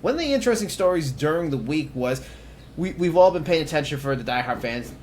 one of the interesting stories during the week was we've all been paying attention for the diehard fans.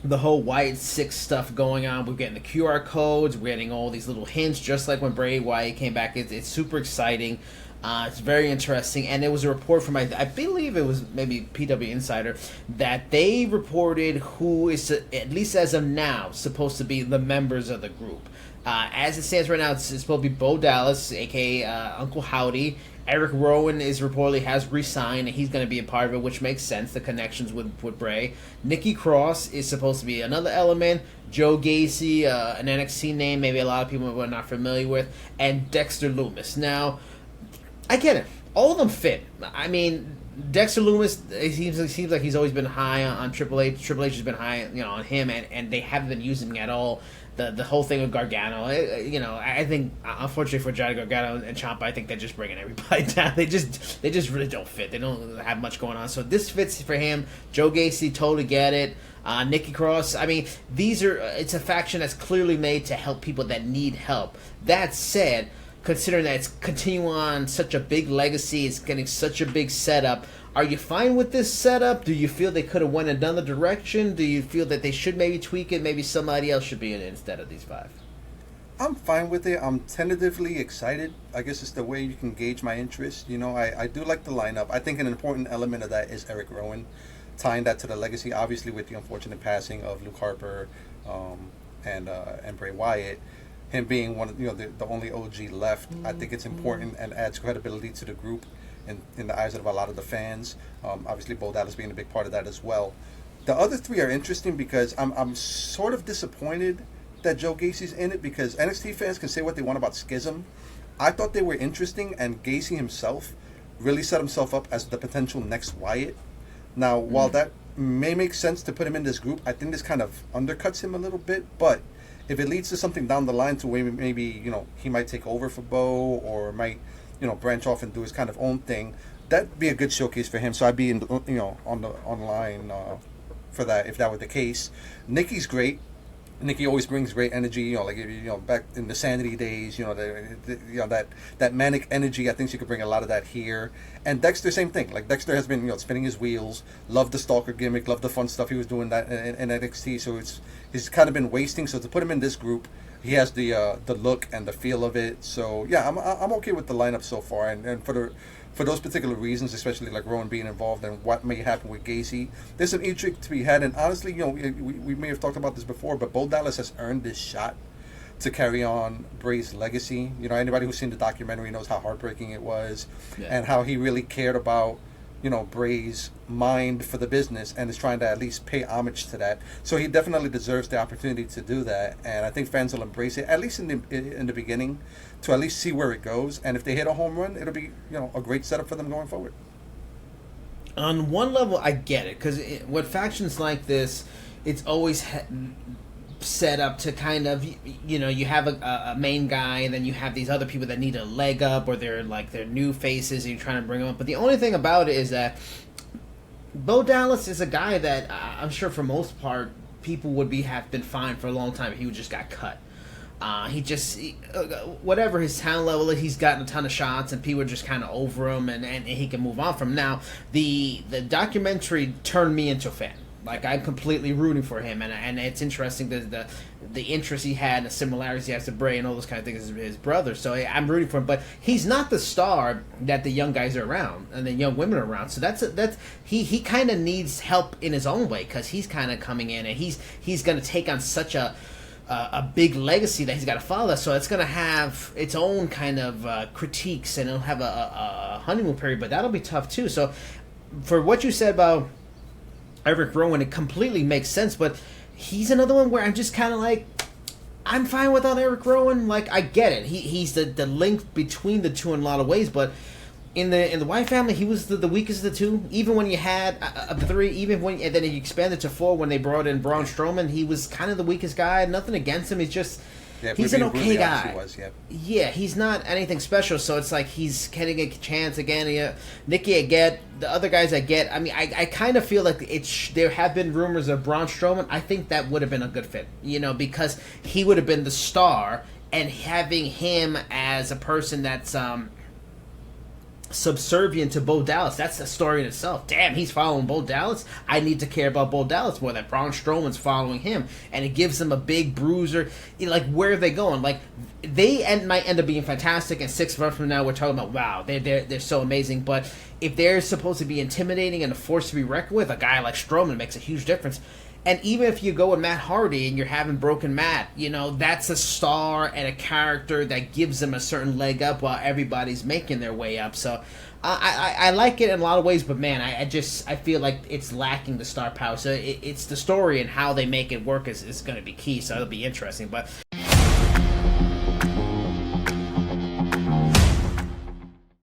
The whole Wyatt 6 stuff going on. We're getting the QR codes. We're getting all these little hints, just like when Bray Wyatt came back. It's super exciting. It's very interesting. And there was a report from, I believe it was maybe PW Insider, that they reported who is, at least as of now, supposed to be the members of the group. As it stands right now, it's supposed to be Bo Dallas, a.k.a. Uncle Howdy. Eric Rowan is reportedly has re-signed, and he's going to be a part of it, which makes sense, the connections with Bray. Nikki Cross is supposed to be another element. Joe Gacy, an NXT name maybe a lot of people are not familiar with. And Dexter Lumis. Now, I get it. All of them fit. I mean, Dexter Lumis, it seems like he's always been high on Triple H. Triple H has been high, on him, and they haven't been using him at all. The whole thing with Gargano, I think, unfortunately for Johnny Gargano and Ciampa, I think they're just bringing everybody down. They just really don't fit. They don't have much going on. So this fits for him. Joe Gacy, totally get it. Nikki Cross, I mean, it's a faction that's clearly made to help people that need help. That said, considering that it's continuing on such a big legacy, it's getting such a big setup, are you fine with this setup? Do you feel they could have went another direction? Do you feel that they should maybe tweak it? Maybe somebody else should be in it instead of these 5? I'm fine with it. I'm tentatively excited. I guess it's the way you can gauge my interest. I do like the lineup. I think an important element of that is Eric Rowan, tying that to the legacy, obviously with the unfortunate passing of Luke Harper and Bray Wyatt. Him being one of the only OG left, I think it's important and adds credibility to the group in the eyes of a lot of the fans. Obviously, Bo Dallas being a big part of that as well. The other 3 are interesting because I'm sort of disappointed that Joe Gacy's in it, because NXT fans can say what they want about Schism. I thought they were interesting, and Gacy himself really set himself up as the potential next Wyatt. Now, while that may make sense to put him in this group, I think this kind of undercuts him a little bit, but if it leads to something down the line to where maybe he might take over for Bo, or might branch off and do his kind of own thing, that'd be a good showcase for him. So I'd be online for that if that were the case. Nikki's great. Nikki always brings great energy. Back in the Sanity days, that manic energy. I think she could bring a lot of that here. And Dexter, same thing. Like, Dexter has been spinning his wheels. Loved the stalker gimmick. Loved the fun stuff he was doing that in NXT. So he's kind of been wasting. So to put him in this group, he has the look and the feel of it. So yeah, I'm okay with the lineup so far. And for those particular reasons, especially like Rowan being involved and what may happen with Gacy, there's some intrigue to be had. And honestly, we may have talked about this before, but Bo Dallas has earned this shot to carry on Bray's legacy. Anybody who's seen the documentary knows how heartbreaking it was, and how he really cared about Bray's mind for the business, and is trying to at least pay homage to that. So he definitely deserves the opportunity to do that, and I think fans will embrace it, at least in the beginning, to at least see where it goes. And if they hit a home run, it'll be a great setup for them going forward. On one level, I get it, because with factions like this, it's always set up to kind of, you have a main guy, and then you have these other people that need a leg up, or they're new faces, and you're trying to bring them up. But the only thing about it is that Bo Dallas is a guy that I'm sure for most part people would have been fine for a long time. He just got cut. Whatever his talent level is, he's gotten a ton of shots, and people are just kind of over him, and he can move on from. Now, the documentary turned me into a fan. Like, I'm completely rooting for him, and it's interesting the interest he had and the similarities he has to Bray and all those kind of things as his brother. So I'm rooting for him, but he's not the star that the young guys are around and the young women are around. So he kind of needs help in his own way, because he's kind of coming in, and he's going to take on such a big legacy that he's got to follow. So it's going to have its own kind of critiques, and it'll have a honeymoon period, but that'll be tough too. So for what you said about Eric Rowan, it completely makes sense, but he's another one where I'm just kind of like, I'm fine without Eric Rowan. Like, I get it. He's the link between the two in a lot of ways, but in the Wyatt family, he was the weakest of the two. Even when you had the 3, and then he expanded to 4 when they brought in Braun Strowman, he was kind of the weakest guy. Nothing against him. He's an okay guy. Yeah, he's not anything special, so it's like he's getting a chance again. Yeah. Nikki, I get. The other guys, I get. I mean, I kind of feel like there have been rumors of Braun Strowman. I think that would have been a good fit, because he would have been the star, and having him as a person that's subservient to Bo Dallas. That's a story in itself. Damn, he's following Bo Dallas. I need to care about Bo Dallas more. That Braun Strowman's following him, and it gives him a big bruiser. Like, where are they going? Like, might end up being fantastic. And 6 months from now, we're talking about, wow, they're so amazing. But if they're supposed to be intimidating and a force to be reckoned with, a guy like Strowman makes a huge difference. And even if you go with Matt Hardy and you're having Broken Matt, that's a star and a character that gives them a certain leg up while everybody's making their way up. So I like it in a lot of ways, but man, I feel like it's lacking the star power. So it's the story and how they make it work is going to be key. So it'll be interesting. But